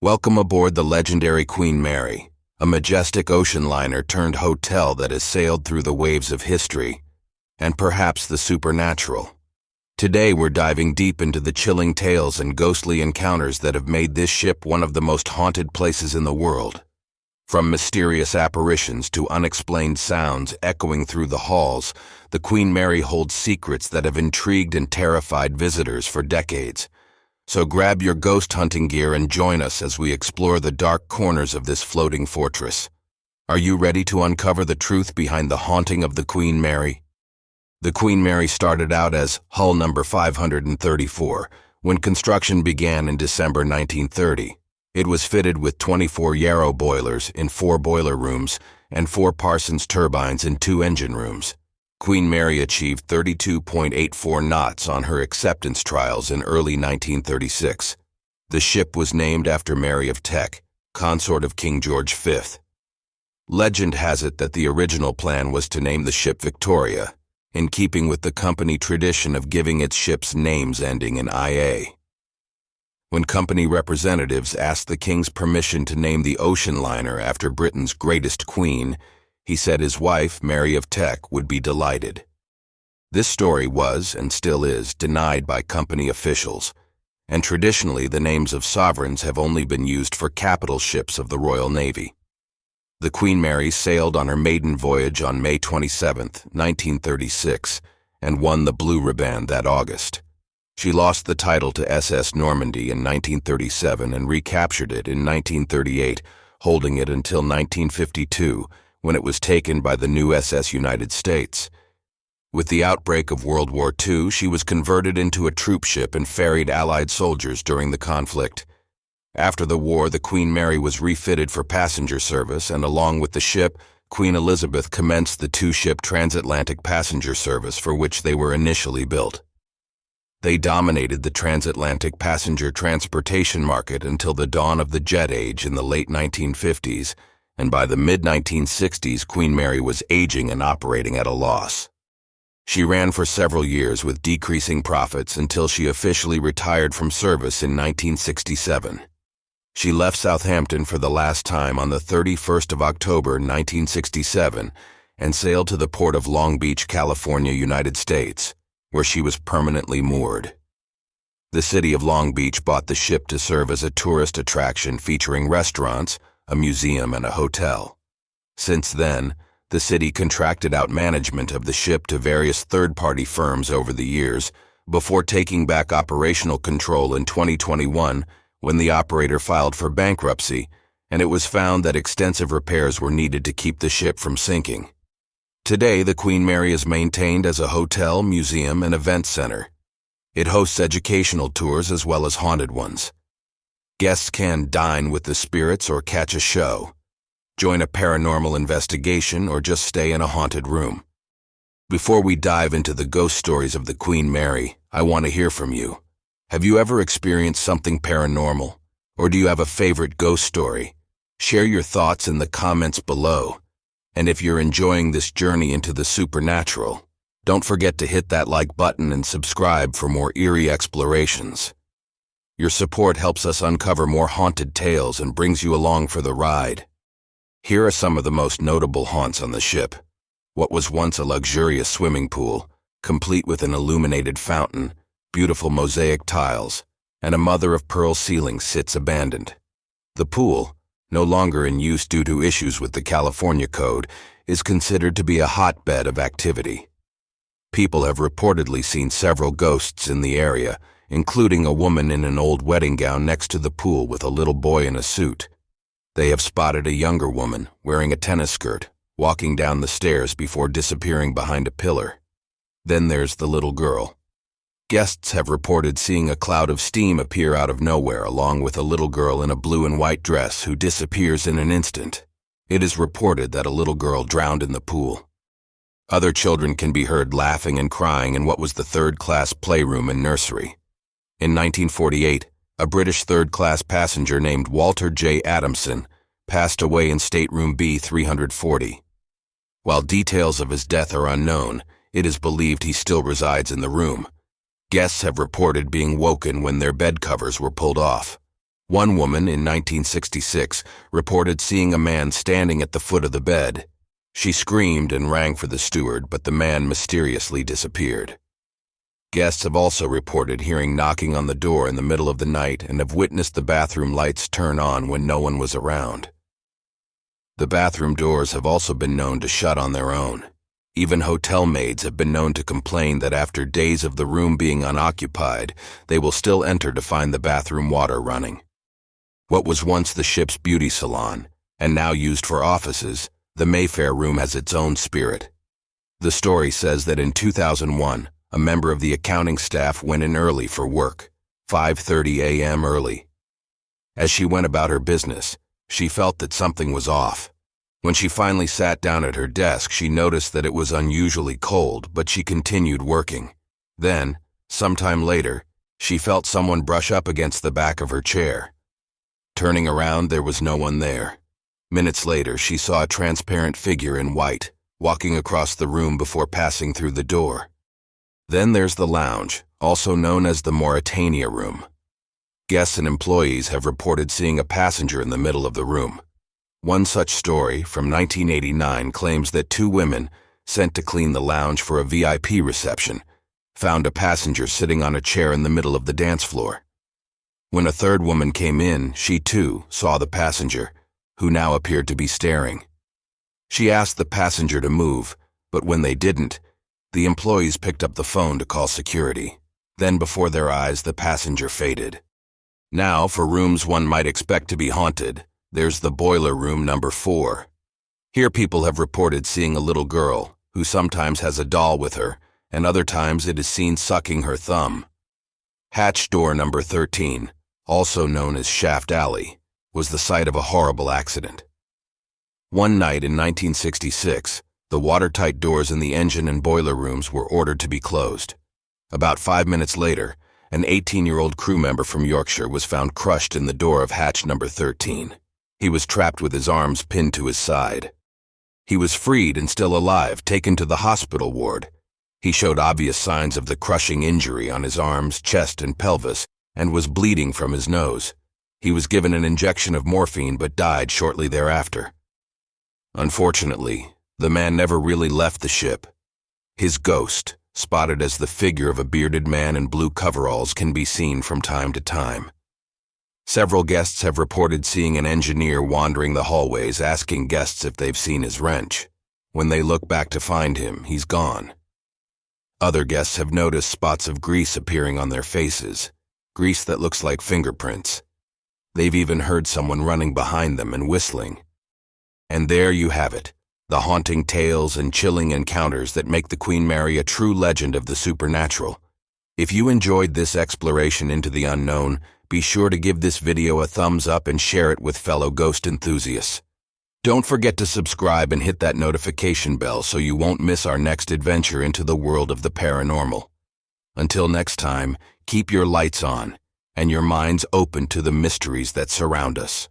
Welcome aboard the legendary Queen Mary, a majestic ocean liner turned hotel that has sailed through the waves of history, and perhaps the supernatural. Today we're diving deep into the chilling tales and ghostly encounters that have made this ship one of the most haunted places in the world. From mysterious apparitions to unexplained sounds echoing through the halls, the Queen Mary holds secrets that have intrigued and terrified visitors for decades. So grab your ghost hunting gear and join us as we explore the dark corners of this floating fortress. Are you ready to uncover the truth behind the haunting of the Queen Mary? The Queen Mary started out as hull number 534 when construction began in December 1930. It was fitted with 24 Yarrow boilers in 4 boiler rooms and 4 Parsons turbines in 2 engine rooms. Queen Mary achieved 32.84 knots on her acceptance trials in early 1936. The ship was named after Mary of Teck, consort of King George V. Legend has it that the original plan was to name the ship Victoria, in keeping with the company tradition of giving its ships names ending in IA. When company representatives asked the king's permission to name the ocean liner after Britain's greatest queen, he said his wife, Mary of Teck, would be delighted. This story was, and still is, denied by company officials, and traditionally the names of sovereigns have only been used for capital ships of the Royal Navy. The Queen Mary sailed on her maiden voyage on May 27, 1936, and won the Blue Riband that August. She lost the title to SS Normandy in 1937 and recaptured it in 1938, holding it until 1952, when it was taken by the new SS United States. With the outbreak of World War II, she was converted into a troop ship and ferried Allied soldiers during the conflict. After the war, the Queen Mary was refitted for passenger service, and along with the ship, Queen Elizabeth commenced the 2-ship transatlantic passenger service for which they were initially built. They dominated the transatlantic passenger transportation market until the dawn of the jet age in the late 1950s, and by the mid-1960s, Queen Mary was aging and operating at a loss. She ran for several years with decreasing profits until she officially retired from service in 1967. She left Southampton for the last time on the 31st of October, 1967, and sailed to the port of Long Beach, California, United States, where she was permanently moored. The city of Long Beach bought the ship to serve as a tourist attraction featuring restaurants, a museum, and a hotel. Since then, the city contracted out management of the ship to various third-party firms over the years, before taking back operational control in 2021 when the operator filed for bankruptcy, and it was found that extensive repairs were needed to keep the ship from sinking. Today, the Queen Mary is maintained as a hotel, museum, and event center. It hosts educational tours as well as haunted ones. Guests can dine with the spirits or catch a show, join a paranormal investigation, or just stay in a haunted room. Before we dive into the ghost stories of the Queen Mary, I want to hear from you. Have you ever experienced something paranormal? Or do you have a favorite ghost story? Share your thoughts in the comments below. And if you're enjoying this journey into the supernatural, don't forget to hit that like button and subscribe for more eerie explorations. Your support helps us uncover more haunted tales and brings you along for the ride. Here are some of the most notable haunts on the ship. What was once a luxurious swimming pool, complete with an illuminated fountain, beautiful mosaic tiles, and a mother-of-pearl ceiling, sits abandoned. The pool, no longer in use due to issues with the California Code, is considered to be a hotbed of activity. People have reportedly seen several ghosts in the area, including a woman in an old wedding gown next to the pool with a little boy in a suit. They have spotted a younger woman, wearing a tennis skirt, walking down the stairs before disappearing behind a pillar. Then there's the little girl. Guests have reported seeing a cloud of steam appear out of nowhere along with a little girl in a blue and white dress who disappears in an instant. It is reported that a little girl drowned in the pool. Other children can be heard laughing and crying in what was the third-class playroom and nursery. In 1948, a British third-class passenger named Walter J. Adamson passed away in stateroom B340. While details of his death are unknown, it is believed he still resides in the room. Guests have reported being woken when their bed covers were pulled off. One woman in 1966 reported seeing a man standing at the foot of the bed. She screamed and rang for the steward, but the man mysteriously disappeared. Guests have also reported hearing knocking on the door in the middle of the night and have witnessed the bathroom lights turn on when no one was around. The bathroom doors have also been known to shut on their own. Even hotel maids have been known to complain that after days of the room being unoccupied, they will still enter to find the bathroom water running. What was once the ship's beauty salon, and now used for offices, the Mayfair room has its own spirit. The story says that in 2001, a member of the accounting staff went in early for work, 5:30 a.m. early. As she went about her business, she felt that something was off. When she finally sat down at her desk, she noticed that it was unusually cold, but she continued working. Then, sometime later, she felt someone brush up against the back of her chair. Turning around, there was no one there. Minutes later, she saw a transparent figure in white, walking across the room before passing through the door. Then there's the lounge, also known as the Mauritania room. Guests and employees have reported seeing a passenger in the middle of the room. One such story, from 1989, claims that two women, sent to clean the lounge for a VIP reception, found a passenger sitting on a chair in the middle of the dance floor. When a third woman came in, she too saw the passenger, who now appeared to be staring. She asked the passenger to move, but when they didn't, the employees picked up the phone to call security. Then before their eyes, the passenger faded. Now, for rooms one might expect to be haunted, there's the boiler room number 4. Here people have reported seeing a little girl, who sometimes has a doll with her, and other times it is seen sucking her thumb. Hatch door number 13, also known as Shaft Alley, was the site of a horrible accident. One night in 1966, the watertight doors in the engine and boiler rooms were ordered to be closed. About 5 minutes later, an 18-year-old crew member from Yorkshire was found crushed in the door of hatch number 13. He was trapped with his arms pinned to his side. He was freed and still alive, taken to the hospital ward. He showed obvious signs of the crushing injury on his arms, chest, and pelvis, and was bleeding from his nose. He was given an injection of morphine but died shortly thereafter. Unfortunately, the man never really left the ship. His ghost, spotted as the figure of a bearded man in blue coveralls, can be seen from time to time. Several guests have reported seeing an engineer wandering the hallways asking guests if they've seen his wrench. When they look back to find him, he's gone. Other guests have noticed spots of grease appearing on their faces, grease that looks like fingerprints. They've even heard someone running behind them and whistling. And there you have it, the haunting tales and chilling encounters that make the Queen Mary a true legend of the supernatural. If you enjoyed this exploration into the unknown, be sure to give this video a thumbs up and share it with fellow ghost enthusiasts. Don't forget to subscribe and hit that notification bell so you won't miss our next adventure into the world of the paranormal. Until next time, keep your lights on and your minds open to the mysteries that surround us.